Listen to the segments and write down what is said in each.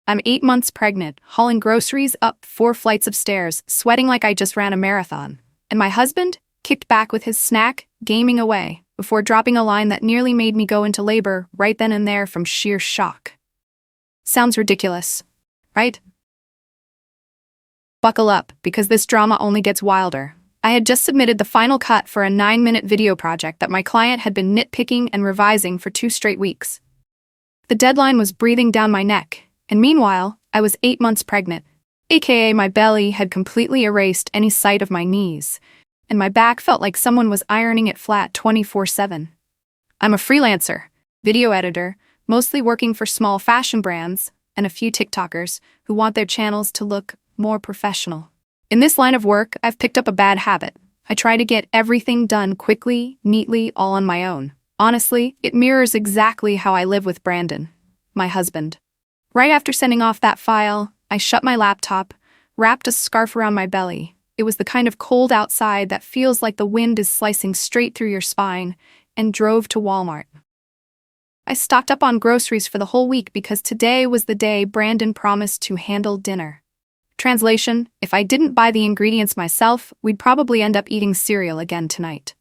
I'm 8 months pregnant, hauling groceries up 4 flights of stairs, sweating like I just ran a marathon. And my husband kicked back with his snack, gaming away, before dropping a line that nearly made me go into labor right then and there from sheer shock. Sounds ridiculous, right? Buckle up, because this drama only gets wilder. I had just submitted the final cut for a 9-minute video project that my client had been nitpicking and revising for 2 straight weeks. The deadline was breathing down my neck, and meanwhile, I was 8 months pregnant, aka my belly had completely erased any sight of my knees, and my back felt like someone was ironing it flat 24/7. I'm a freelancer, video editor, mostly working for small fashion brands and a few TikTokers who want their channels to look more professional. In this line of work, I've picked up a bad habit. I try to get everything done quickly, neatly, all on my own. Honestly, it mirrors exactly how I live with Brandon, my husband. Right after sending off that file, I shut my laptop, wrapped a scarf around my belly. It was the kind of cold outside that feels like the wind is slicing straight through your spine, and drove to Walmart. I stocked up on groceries for the whole week because today was the day Brandon promised to handle dinner. Translation: if I didn't buy the ingredients myself, we'd probably end up eating cereal again tonight.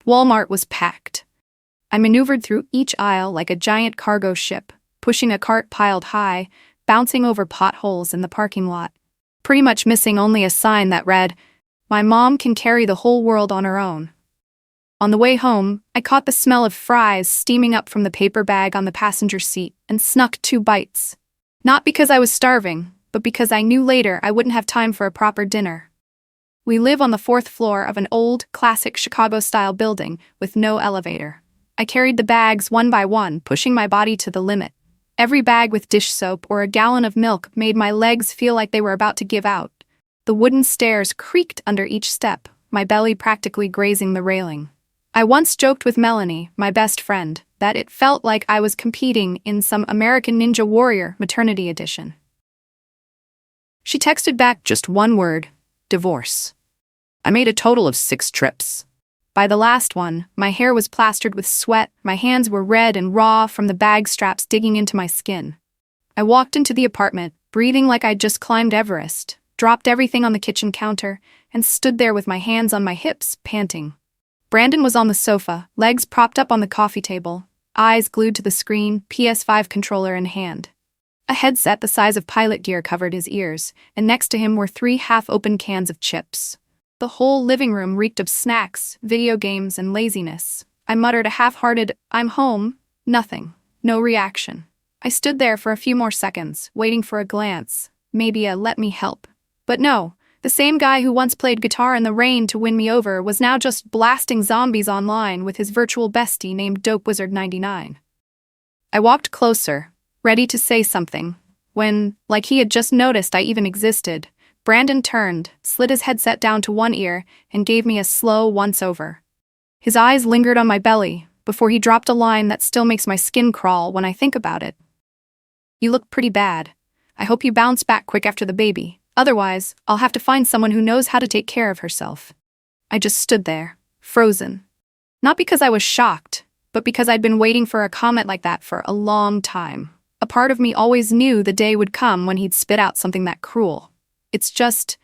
Walmart was packed. I maneuvered through each aisle like a giant cargo ship, pushing a cart piled high, bouncing over potholes in the parking lot, pretty much missing only a sign that read, "My mom can carry the whole world on her own." On the way home, I caught the smell of fries steaming up from the paper bag on the passenger seat and snuck 2 bites. Not because I was starving, but because I knew later I wouldn't have time for a proper dinner. We live on the 4th floor of an old, classic Chicago-style building with no elevator. I carried the bags one by one, pushing my body to the limit. Every bag with dish soap or a gallon of milk made my legs feel like they were about to give out. The wooden stairs creaked under each step, my belly practically grazing the railing. I once joked with Melanie, my best friend, that it felt like I was competing in some American Ninja Warrior maternity edition. She texted back just one word: divorce. I made a total of 6 trips. By the last one, my hair was plastered with sweat, my hands were red and raw from the bag straps digging into my skin. I walked into the apartment, breathing like I'd just climbed Everest, dropped everything on the kitchen counter, and stood there with my hands on my hips, panting. Brandon was on the sofa, legs propped up on the coffee table, eyes glued to the screen, PS5 controller in hand. A headset the size of pilot gear covered his ears, and next to him were 3 half-open cans of chips. The whole living room reeked of snacks, video games, and laziness. I muttered a half-hearted, "I'm home," nothing, no reaction. I stood there for a few more seconds, waiting for a glance, maybe a "let me help." But no, the same guy who once played guitar in the rain to win me over was now just blasting zombies online with his virtual bestie named DopeWizard99. I walked closer, ready to say something, when, like he had just noticed I even existed, Brandon turned, slid his headset down to one ear, and gave me a slow once-over. His eyes lingered on my belly, before he dropped a line that still makes my skin crawl when I think about it. "You look pretty bad. I hope you bounce back quick after the baby. Otherwise, I'll have to find someone who knows how to take care of herself." I just stood there, frozen. Not because I was shocked, but because I'd been waiting for a comment like that for a long time. A part of me always knew the day would come when he'd spit out something that cruel. It's just,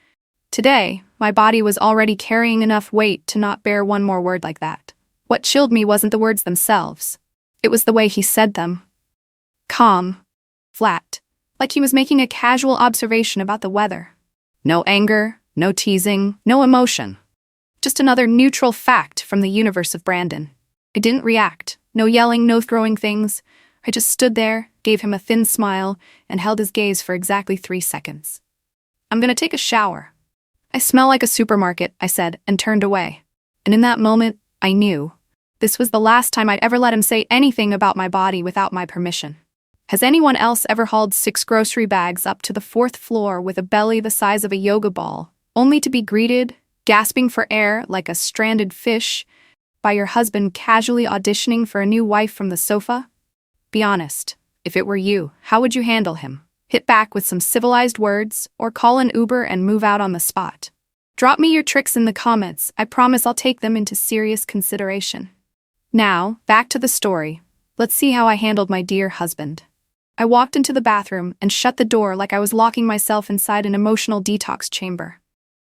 today, my body was already carrying enough weight to not bear one more word like that. What chilled me wasn't the words themselves. It was the way he said them. Calm. Flat. Like he was making a casual observation about the weather. No anger, no teasing, no emotion. Just another neutral fact from the universe of Brandon. I didn't react. No yelling, no throwing things. I just stood there, gave him a thin smile, and held his gaze for exactly 3 seconds. "I'm gonna take a shower." "I smell like a supermarket," I said, and turned away. And in that moment, I knew. This was the last time I'd ever let him say anything about my body without my permission. Has anyone else ever hauled 6 grocery bags up to the 4th floor with a belly the size of a yoga ball, only to be greeted, gasping for air like a stranded fish, by your husband casually auditioning for a new wife from the sofa? Be honest, if it were you, how would you handle him? Hit back with some civilized words, or call an Uber and move out on the spot? Drop me your tricks in the comments. I promise I'll take them into serious consideration. Now, back to the story. Let's see how I handled my dear husband. I walked into the bathroom and shut the door like I was locking myself inside an emotional detox chamber.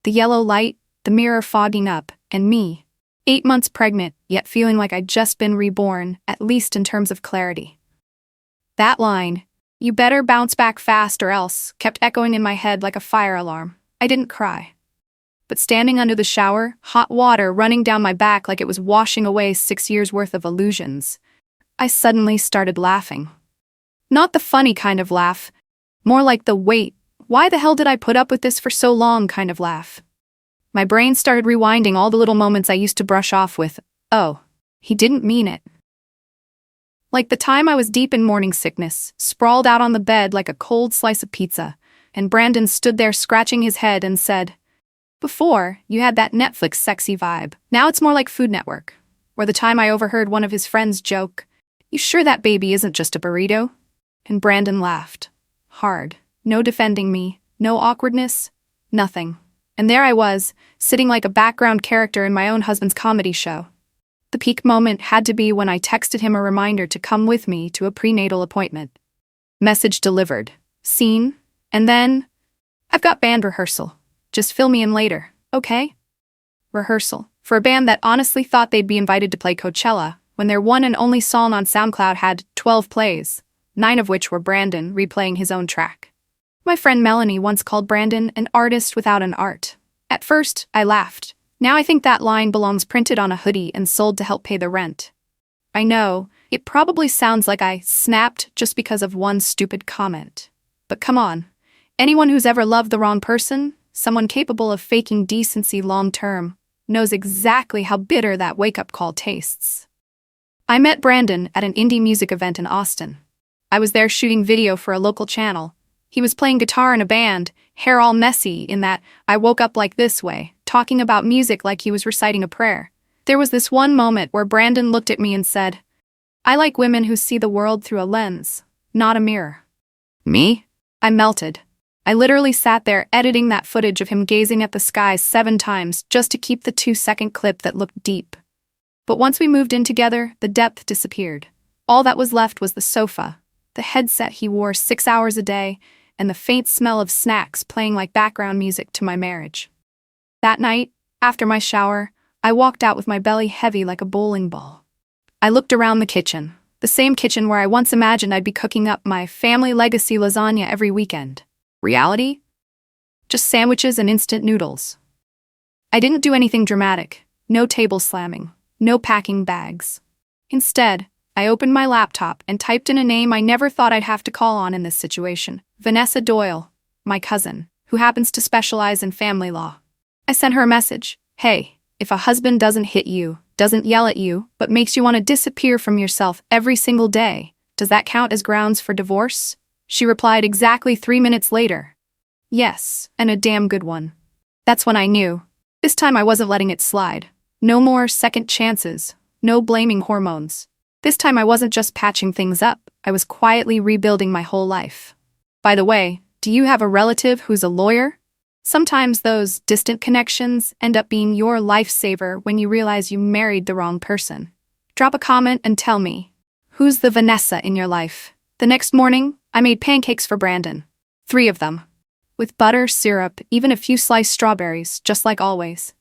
The yellow light, the mirror fogging up, and me, 8 months pregnant, yet feeling like I'd just been reborn, at least in terms of clarity. That line, "You better bounce back fast or else," kept echoing in my head like a fire alarm. I didn't cry. But standing under the shower, hot water running down my back like it was washing away 6 years' worth of illusions, I suddenly started laughing. Not the funny kind of laugh, more like the "wait, why the hell did I put up with this for so long" kind of laugh. My brain started rewinding all the little moments I used to brush off with, "Oh, he didn't mean it." Like the time I was deep in morning sickness, sprawled out on the bed like a cold slice of pizza, and Brandon stood there scratching his head and said, "Before, you had that Netflix sexy vibe. Now it's more like Food Network." Or the time I overheard one of his friends joke, "You sure that baby isn't just a burrito?" And Brandon laughed. Hard. No defending me, no awkwardness, nothing. And there I was, sitting like a background character in my own husband's comedy show. The peak moment had to be when I texted him a reminder to come with me to a prenatal appointment. Message delivered. Scene. And then, "I've got band rehearsal. Just fill me in later, okay?" Rehearsal. For a band that honestly thought they'd be invited to play Coachella, when their one and only song on SoundCloud had 12 plays, 9 of which were Brandon replaying his own track. My friend Melanie once called Brandon an artist without an art. At first, I laughed. Now I think that line belongs printed on a hoodie and sold to help pay the rent. I know, it probably sounds like I snapped just because of one stupid comment. But come on, anyone who's ever loved the wrong person, someone capable of faking decency long-term, knows exactly how bitter that wake-up call tastes. I met Brandon at an indie music event in Austin. I was there shooting video for a local channel. He was playing guitar in a band, hair all messy in that "I woke up like this" way, talking about music like he was reciting a prayer. There was this one moment where Brandon looked at me and said, "I like women who see the world through a lens, not a mirror." Me? I melted. I literally sat there editing that footage of him gazing at the sky 7 times just to keep the 2-second clip that looked deep. But once we moved in together, the depth disappeared. All that was left was the sofa, the headset he wore 6 hours a day, and the faint smell of snacks playing like background music to my marriage. That night, after my shower, I walked out with my belly heavy like a bowling ball. I looked around the kitchen, the same kitchen where I once imagined I'd be cooking up my family legacy lasagna every weekend. Reality? Just sandwiches and instant noodles. I didn't do anything dramatic, no table slamming, no packing bags. Instead, I opened my laptop and typed in a name I never thought I'd have to call on in this situation. Vanessa Doyle, my cousin, who happens to specialize in family law. I sent her a message. "Hey, if a husband doesn't hit you, doesn't yell at you, but makes you want to disappear from yourself every single day, does that count as grounds for divorce?" She replied exactly 3 minutes later. "Yes, and a damn good one." That's when I knew. This time I wasn't letting it slide. No more second chances. No blaming hormones. This time I wasn't just patching things up. I was quietly rebuilding my whole life. By the way, do you have a relative who's a lawyer? Sometimes those distant connections end up being your lifesaver when you realize you married the wrong person. Drop a comment and tell me, who's the Vanessa in your life? The next morning, I made pancakes for Brandon. 3 of them. With butter, syrup, even a few sliced strawberries, just like always.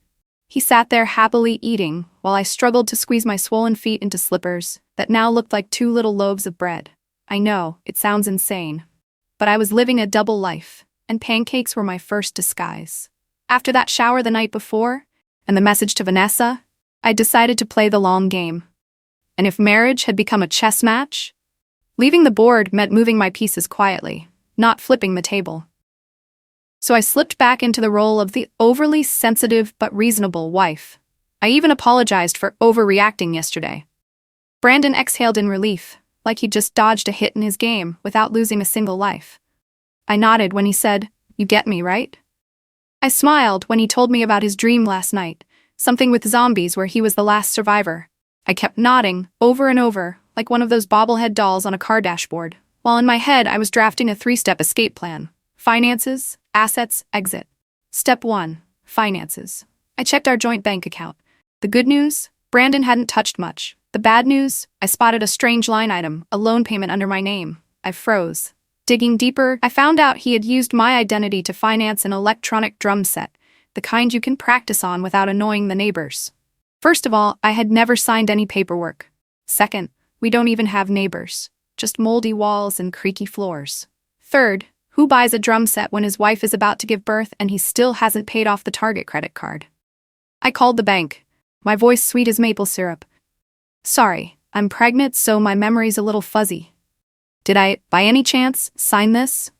He sat there happily eating, while I struggled to squeeze my swollen feet into slippers that now looked like 2 little loaves of bread. I know, it sounds insane. But I was living a double life, and pancakes were my first disguise. After that shower the night before, and the message to Vanessa, I decided to play the long game. And if marriage had become a chess match, leaving the board meant moving my pieces quietly, not flipping the table. So I slipped back into the role of the overly sensitive but reasonable wife. I even apologized for overreacting yesterday. Brandon exhaled in relief, like he just dodged a hit in his game without losing a single life. I nodded when he said, "You get me, right?" I smiled when he told me about his dream last night, something with zombies where he was the last survivor. I kept nodding, over and over, like one of those bobblehead dolls on a car dashboard, while in my head I was drafting a 3-step escape plan. Finances, assets, exit. Step 1. Finances. I checked our joint bank account. The good news? Brandon hadn't touched much. The bad news? I spotted a strange line item, a loan payment under my name. I froze. Digging deeper, I found out he had used my identity to finance an electronic drum set, the kind you can practice on without annoying the neighbors. First of all, I had never signed any paperwork. Second, we don't even have neighbors, just moldy walls and creaky floors. Third, who buys a drum set when his wife is about to give birth and he still hasn't paid off the Target credit card? I called the bank, my voice sweet as maple syrup. Sorry, I'm pregnant, so my memory's a little fuzzy. Did I, by any chance, sign this?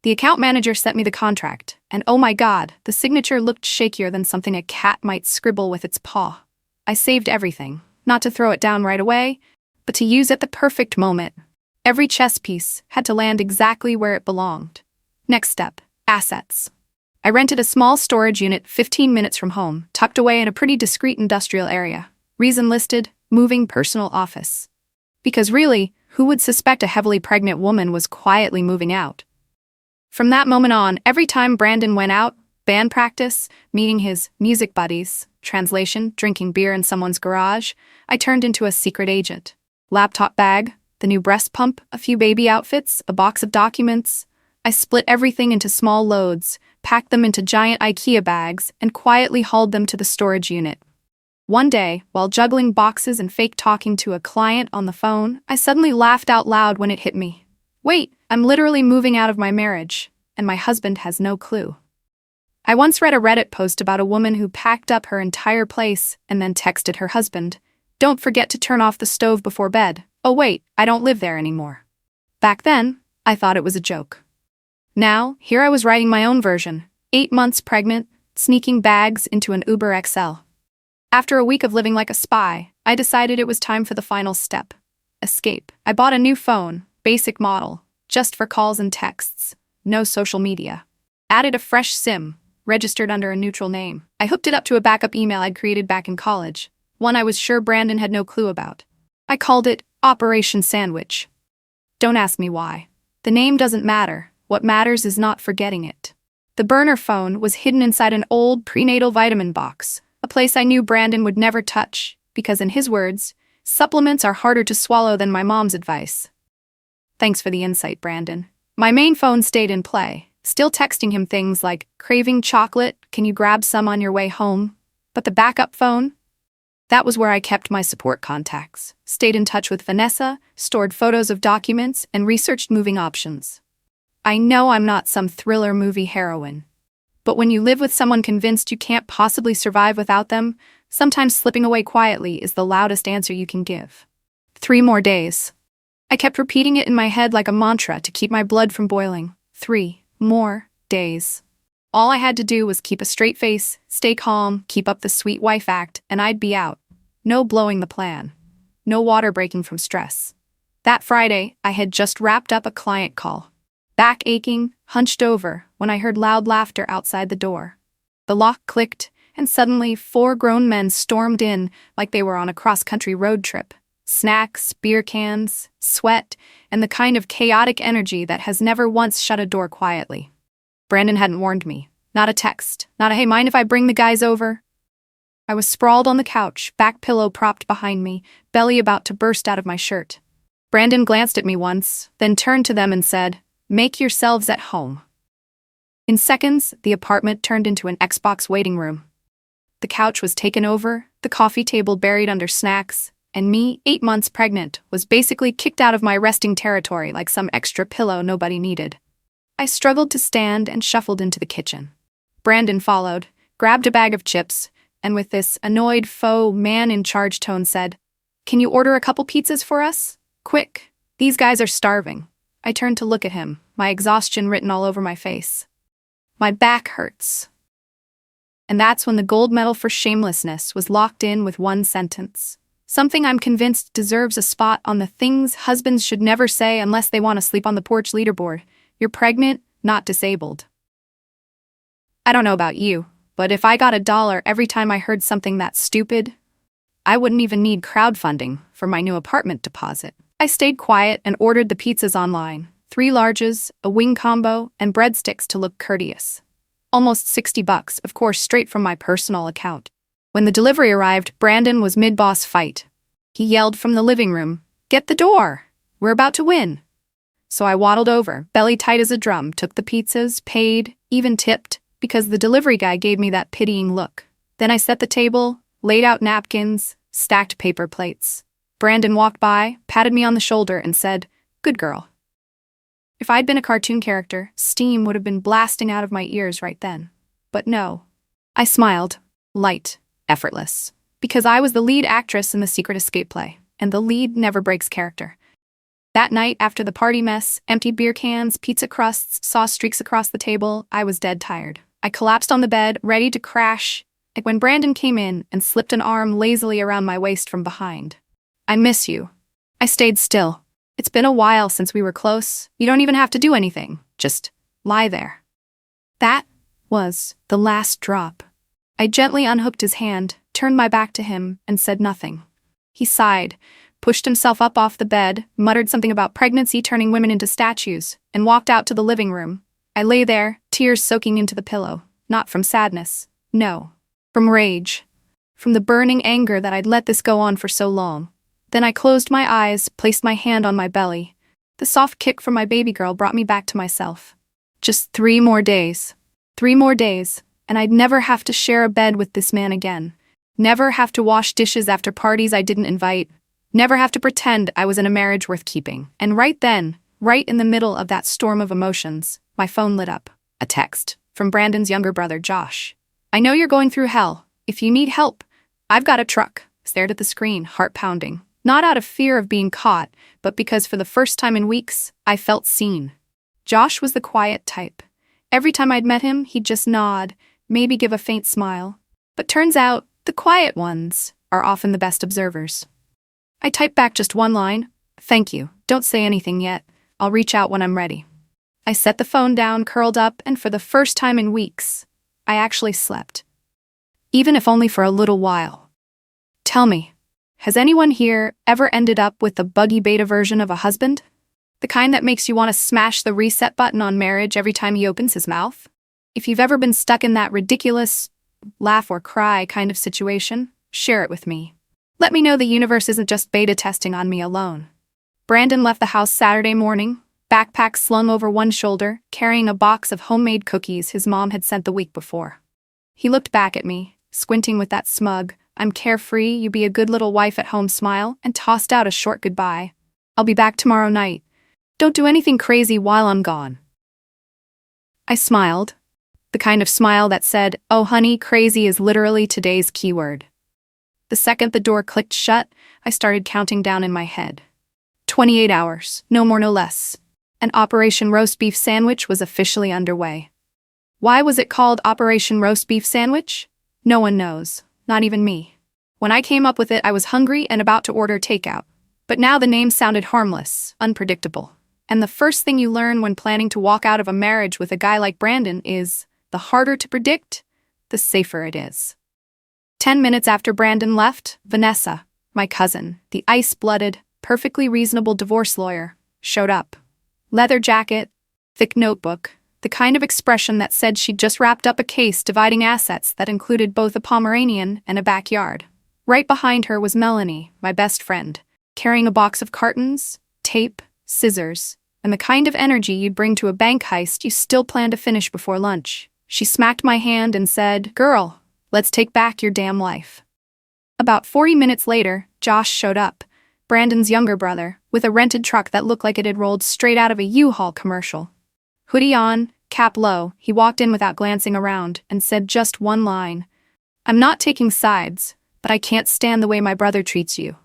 The account manager sent me the contract, and oh my god, the signature looked shakier than something a cat might scribble with its paw. I saved everything, not to throw it down right away, but to use at the perfect moment. Every chess piece had to land exactly where it belonged. Next step, assets. I rented a small storage unit 15 minutes from home, tucked away in a pretty discreet industrial area. Reason listed, moving personal office. Because really, who would suspect a heavily pregnant woman was quietly moving out? From that moment on, every time Brandon went out, band practice, meeting his music buddies, translation, drinking beer in someone's garage, I turned into a secret agent. Laptop bag, the new breast pump, a few baby outfits, a box of documents. I split everything into small loads, packed them into giant IKEA bags, and quietly hauled them to the storage unit. One day, while juggling boxes and fake talking to a client on the phone, I suddenly laughed out loud when it hit me. Wait, I'm literally moving out of my marriage, and my husband has no clue. I once read a Reddit post about a woman who packed up her entire place and then texted her husband, "Don't forget to turn off the stove before bed. Oh wait, I don't live there anymore." Back then, I thought it was a joke. Now, here I was writing my own version, 8 months pregnant, sneaking bags into an Uber XL. After a week of living like a spy, I decided it was time for the final step. Escape. I bought a new phone, basic model, just for calls and texts. No social media. Added a fresh SIM, registered under a neutral name. I hooked it up to a backup email I'd created back in college, one I was sure Brandon had no clue about. I called it Operation Sandwich. Don't ask me why. The name doesn't matter. What matters is not forgetting it. The burner phone was hidden inside an old prenatal vitamin box, a place I knew Brandon would never touch, because in his words, supplements are harder to swallow than my mom's advice. Thanks for the insight, Brandon. My main phone stayed in play, still texting him things like, "Craving chocolate, can you grab some on your way home?" But the backup phone? That was where I kept my support contacts, stayed in touch with Vanessa, stored photos of documents, and researched moving options. I know I'm not some thriller movie heroine, but when you live with someone convinced you can't possibly survive without them, sometimes slipping away quietly is the loudest answer you can give. 3 more days. I kept repeating it in my head like a mantra to keep my blood from boiling. 3 more days. All I had to do was keep a straight face, stay calm, keep up the sweet wife act, and I'd be out. No blowing the plan. No water breaking from stress. That Friday, I had just wrapped up a client call. Back aching, hunched over, when I heard loud laughter outside the door. The lock clicked, and suddenly 4 grown men stormed in like they were on a cross-country road trip. Snacks, beer cans, sweat, and the kind of chaotic energy that has never once shut a door quietly. Brandon hadn't warned me. Not a text. Not a "Hey, mind if I bring the guys over?" I was sprawled on the couch, back pillow propped behind me, belly about to burst out of my shirt. Brandon glanced at me once, then turned to them and said, "Make yourselves at home." In seconds, the apartment turned into an Xbox waiting room. The couch was taken over, the coffee table buried under snacks, and me, 8 months pregnant, was basically kicked out of my resting territory like some extra pillow nobody needed. I struggled to stand and shuffled into the kitchen. Brandon followed, grabbed a bag of chips, and with this annoyed faux man-in-charge tone said, "Can you order a couple pizzas for us? Quick, these guys are starving." I turned to look at him, my exhaustion written all over my face. My back hurts. And that's when the gold medal for shamelessness was locked in with one sentence. Something I'm convinced deserves a spot on the things husbands should never say unless they want to sleep on the porch leaderboard. You're pregnant, not disabled. I don't know about you, but if I got $1 every time I heard something that stupid, I wouldn't even need crowdfunding for my new apartment deposit. I stayed quiet and ordered the pizzas online. 3 larges, a wing combo, and breadsticks to look courteous. Almost $60, of course, straight from my personal account. When the delivery arrived, Brandon was mid-boss fight. He yelled from the living room, "Get the door! We're about to win!" So I waddled over, belly tight as a drum, took the pizzas, paid, even tipped, because the delivery guy gave me that pitying look. Then I set the table, laid out napkins, stacked paper plates. Brandon walked by, patted me on the shoulder, and said, "Good girl." If I'd been a cartoon character, steam would have been blasting out of my ears right then. But no. I smiled, light, effortless, because I was the lead actress in the secret escape play, and the lead never breaks character. That night, after the party mess, empty beer cans, pizza crusts, sauce streaks across the table, I was dead tired. I collapsed on the bed, ready to crash, when Brandon came in and slipped an arm lazily around my waist from behind. "I miss you." I stayed still. "It's been a while since we were close. You don't even have to do anything. Just lie there." That was the last drop. I gently unhooked his hand, turned my back to him, and said nothing. He sighed, pushed himself up off the bed, muttered something about pregnancy turning women into statues, and walked out to the living room. I lay there, tears soaking into the pillow, not from sadness, no, from rage, from the burning anger that I'd let this go on for so long. Then I closed my eyes, placed my hand on my belly. The soft kick from my baby girl brought me back to myself. Just 3 more days. 3 more days, and I'd never have to share a bed with this man again. Never have to wash dishes after parties I didn't invite. Never have to pretend I was in a marriage worth keeping. And right then, right in the middle of that storm of emotions, my phone lit up. A text from Brandon's younger brother, Josh. "I know you're going through hell. If you need help, I've got a truck." Stared at the screen, heart pounding. Not out of fear of being caught, but because for the first time in weeks, I felt seen. Josh was the quiet type. Every time I'd met him, he'd just nod, maybe give a faint smile. But turns out, the quiet ones are often the best observers. I typed back just one line, "Thank you, don't say anything yet. I'll reach out when I'm ready." I set the phone down, curled up, and for the first time in weeks, I actually slept. Even if only for a little while. Tell me, has anyone here ever ended up with the buggy beta version of a husband? The kind that makes you want to smash the reset button on marriage every time he opens his mouth? If you've ever been stuck in that ridiculous laugh or cry kind of situation, share it with me. Let me know the universe isn't just beta testing on me alone. Brandon left the house Saturday morning, backpack slung over one shoulder, carrying a box of homemade cookies his mom had sent the week before. He looked back at me, squinting with that smug, "I'm carefree, you be a good little wife at home" smile, and tossed out a short goodbye. "I'll be back tomorrow night. Don't do anything crazy while I'm gone." I smiled. The kind of smile that said, "Oh honey, crazy is literally today's keyword." The second the door clicked shut, I started counting down in my head. 28 hours, no more no less. And Operation Roast Beef Sandwich was officially underway. Why was it called Operation Roast Beef Sandwich? No one knows, not even me. When I came up with it, I was hungry and about to order takeout. But now the name sounded harmless, unpredictable. And the first thing you learn when planning to walk out of a marriage with a guy like Brandon is, the harder to predict, the safer it is. 10 minutes after Brandon left, Vanessa, my cousin, the ice-blooded, perfectly reasonable divorce lawyer, showed up. Leather jacket, thick notebook, the kind of expression that said she'd just wrapped up a case dividing assets that included both a Pomeranian and a backyard. Right behind her was Melanie, my best friend, carrying a box of cartons, tape, scissors, and the kind of energy you'd bring to a bank heist you still plan to finish before lunch. She smacked my hand and said, "Girl, let's take back your damn life." About 40 minutes later, Josh showed up, Brandon's younger brother, with a rented truck that looked like it had rolled straight out of a U-Haul commercial. Hoodie on, cap low, he walked in without glancing around and said just one line, "I'm not taking sides, but I can't stand the way my brother treats you."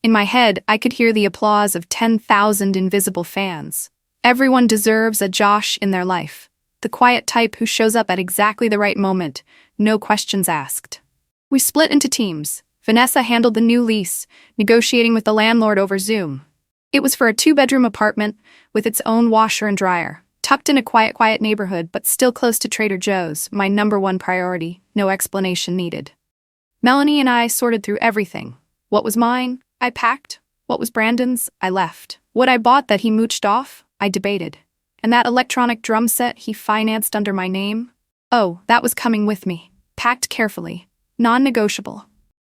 In my head, I could hear the applause of 10,000 invisible fans. Everyone deserves a Josh in their life. The quiet type who shows up at exactly the right moment, no questions asked. We split into teams. Vanessa handled the new lease, negotiating with the landlord over Zoom. It was for a 2-bedroom apartment with its own washer and dryer, tucked in a quiet neighborhood but still close to Trader Joe's, my #1 priority, no explanation needed. Melanie and I sorted through everything. What was mine, I packed. What was Brandon's, I left. What I bought that he mooched off, I debated. And that electronic drum set he financed under my name? Oh, that was coming with me, packed carefully, non-negotiable.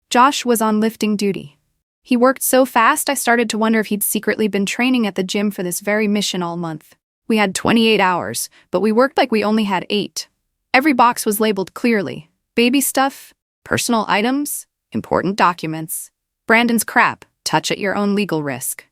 Josh was on lifting duty. He worked so fast I started to wonder if he'd secretly been training at the gym for this very mission all month. We had 28 hours, but we worked like we only had 8. Every box was labeled clearly. Baby stuff, personal items, important documents. Brandon's crap, touch at your own legal risk.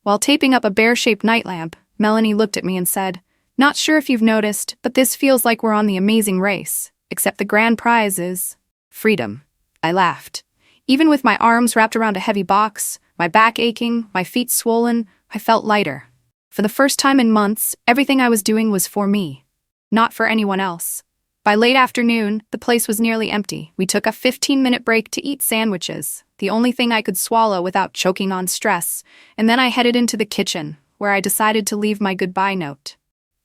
While taping up a bear-shaped night lamp, Melanie looked at me and said, "Not sure if you've noticed, but this feels like we're on the Amazing Race, except the grand prize is freedom." I laughed. Even with my arms wrapped around a heavy box, my back aching, my feet swollen, I felt lighter. For the first time in months, everything I was doing was for me, not for anyone else. By late afternoon, the place was nearly empty. We took a 15-minute break to eat sandwiches, the only thing I could swallow without choking on stress, and then I headed into the kitchen, where I decided to leave my goodbye note.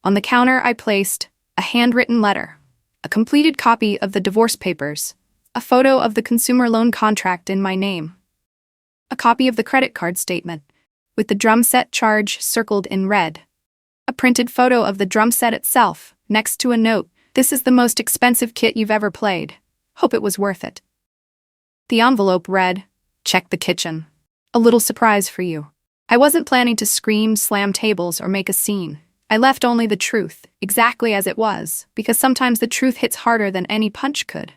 On the counter, I placed a handwritten letter, a completed copy of the divorce papers, a photo of the consumer loan contract in my name, a copy of the credit card statement, with the drum set charge circled in red, a printed photo of the drum set itself, next to a note, "This is the most expensive kit you've ever played. Hope it was worth it." The envelope read, "Check the kitchen. A little surprise for you." I wasn't planning to scream, slam tables, or make a scene. I left only the truth, exactly as it was, because sometimes the truth hits harder than any punch could.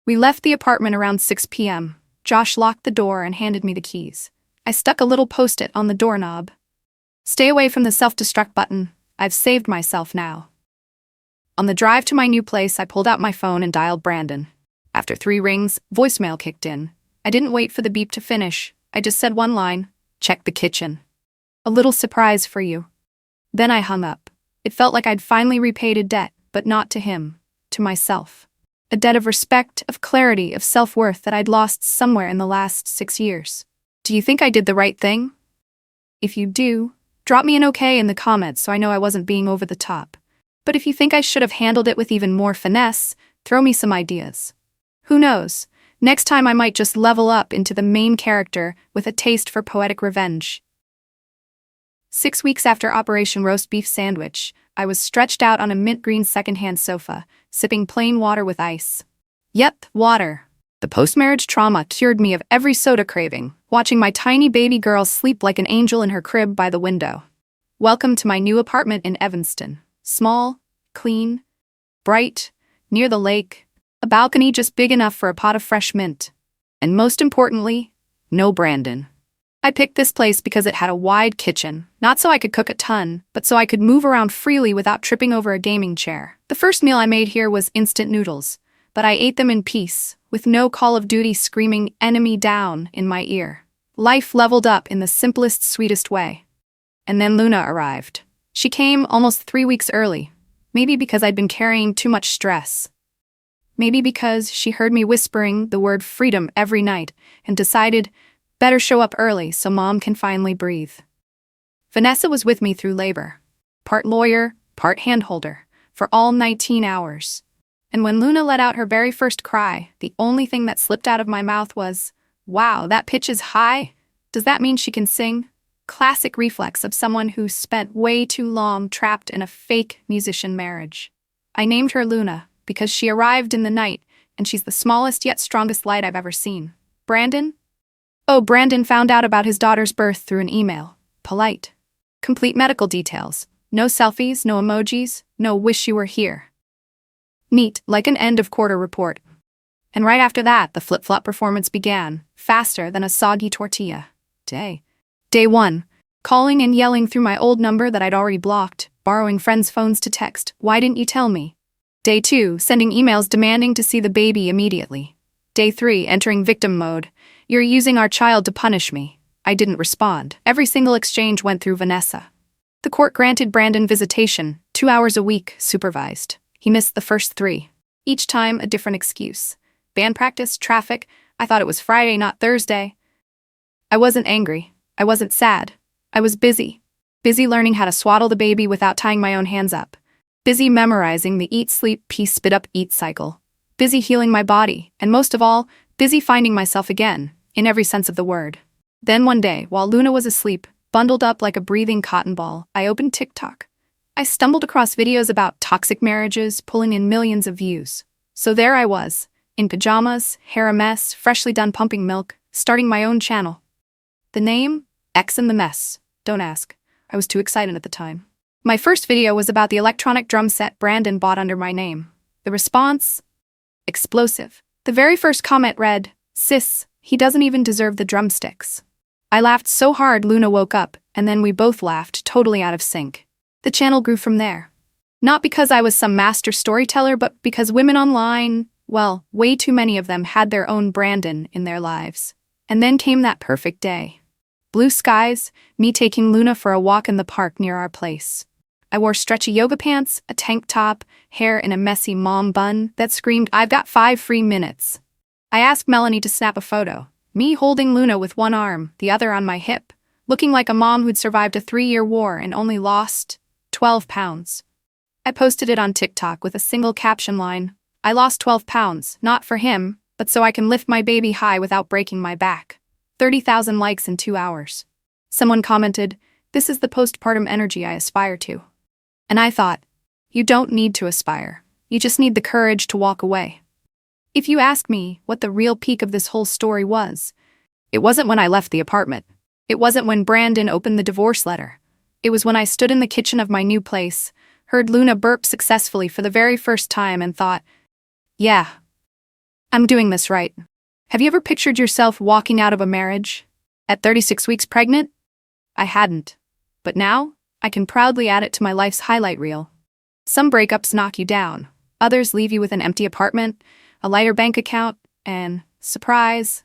We left the apartment around 6 p.m. Josh locked the door and handed me the keys. I stuck a little post-it on the doorknob. "Stay away from the self-destruct button. I've saved myself now." On the drive to my new place, I pulled out my phone and dialed Brandon. After 3 rings, voicemail kicked in. I didn't wait for the beep to finish. I just said one line, "Check the kitchen. A little surprise for you." Then I hung up. It felt like I'd finally repaid a debt, but not to him, to myself. A debt of respect, of clarity, of self-worth that I'd lost somewhere in the last 6 years. Do you think I did the right thing? If you do, drop me an okay in the comments so I know I wasn't being over the top. But if you think I should have handled it with even more finesse, throw me some ideas. Who knows? Next time I might just level up into the main character with a taste for poetic revenge. 6 weeks after Operation Roast Beef Sandwich, I was stretched out on a mint green secondhand sofa, sipping plain water with ice. Yep, water. The post-marriage trauma cured me of every soda craving, watching my tiny baby girl sleep like an angel in her crib by the window. Welcome to my new apartment in Evanston. Small, clean, bright, near the lake, a balcony just big enough for a pot of fresh mint. And most importantly, no Brandon. I picked this place because it had a wide kitchen, not so I could cook a ton, but so I could move around freely without tripping over a gaming chair. The first meal I made here was instant noodles, but I ate them in peace, with no Call of Duty screaming "enemy down" in my ear. Life leveled up in the simplest, sweetest way. And then Luna arrived. She came almost 3 weeks early, maybe because I'd been carrying too much stress. Maybe because she heard me whispering the word freedom every night and decided, better show up early so Mom can finally breathe. Vanessa was with me through labor, part lawyer, part handholder, for all 19 hours. And when Luna let out her very first cry, the only thing that slipped out of my mouth was, "Wow, that pitch is high. Does that mean she can sing?" Classic reflex of someone who spent way too long trapped in a fake musician marriage. I named her Luna because she arrived in the night, and she's the smallest yet strongest light I've ever seen. Brandon? Oh, Brandon found out about his daughter's birth through an email. Polite. Complete medical details. No selfies, no emojis, no wish you were here. Neat, like an end-of-quarter report. And right after that, the flip-flop performance began, faster than a soggy tortilla. Day 1. Calling and yelling through my old number that I'd already blocked, borrowing friends' phones to text, "Why didn't you tell me?" Day 2. Sending emails demanding to see the baby immediately. Day 3. Entering victim mode. "You're using our child to punish me." I didn't respond. Every single exchange went through Vanessa. The court granted Brandon visitation, 2 hours a week, supervised. He missed the first 3. Each time, a different excuse. Band practice, traffic. I thought it was Friday, not Thursday. I wasn't angry. I wasn't sad. I was busy. Busy learning how to swaddle the baby without tying my own hands up. Busy memorizing the eat, sleep, pee, spit up, eat cycle. Busy healing my body, and most of all, busy finding myself again, in every sense of the word. Then one day, while Luna was asleep, bundled up like a breathing cotton ball, I opened TikTok. I stumbled across videos about toxic marriages, pulling in millions of views. So there I was, in pajamas, hair a mess, freshly done pumping milk, starting my own channel. The name? X in the Mess. Don't ask. I was too excited at the time. My first video was about the electronic drum set Brandon bought under my name. The response? Explosive. The very first comment read, "Sis, he doesn't even deserve the drumsticks." I laughed so hard Luna woke up, and then we both laughed, totally out of sync. The channel grew from there. Not because I was some master storyteller, but because women online, well, way too many of them had their own Brandon in their lives. And then came that perfect day. Blue skies, me taking Luna for a walk in the park near our place. I wore stretchy yoga pants, a tank top, hair in a messy mom bun that screamed, "I've got 5 free minutes." I asked Melanie to snap a photo, me holding Luna with one arm, the other on my hip, looking like a mom who'd survived a 3-year war and only lost 12 pounds. I posted it on TikTok with a single caption line, "I lost 12 pounds, not for him, but so I can lift my baby high without breaking my back." 30,000 likes in 2 hours. Someone commented, "This is the postpartum energy I aspire to." And I thought, you don't need to aspire. You just need the courage to walk away. If you ask me what the real peak of this whole story was, it wasn't when I left the apartment. It wasn't when Brandon opened the divorce letter. It was when I stood in the kitchen of my new place, heard Luna burp successfully for the very first time and thought, yeah, I'm doing this right. Have you ever pictured yourself walking out of a marriage? At 36 weeks pregnant? I hadn't. But now, I can proudly add it to my life's highlight reel. Some breakups knock you down. Others leave you with an empty apartment, a lighter bank account, and, surprise,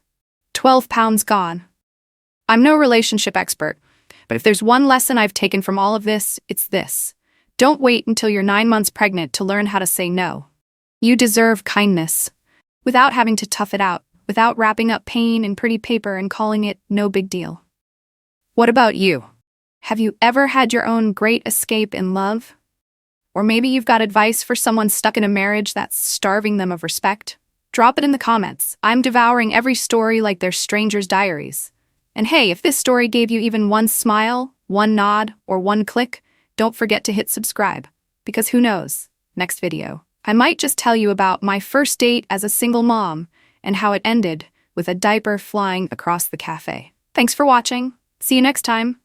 12 pounds gone. I'm no relationship expert, but if there's one lesson I've taken from all of this, it's this. Don't wait until you're 9 months pregnant to learn how to say no. You deserve kindness, without having to tough it out, without wrapping up pain in pretty paper and calling it no big deal. What about you? Have you ever had your own great escape in love? Or maybe you've got advice for someone stuck in a marriage that's starving them of respect? Drop it in the comments. I'm devouring every story like they're strangers' diaries. And hey, if this story gave you even one smile, one nod, or one click, don't forget to hit subscribe. Because who knows, next video, I might just tell you about my first date as a single mom and how it ended with a diaper flying across the cafe. Thanks for watching. See you next time.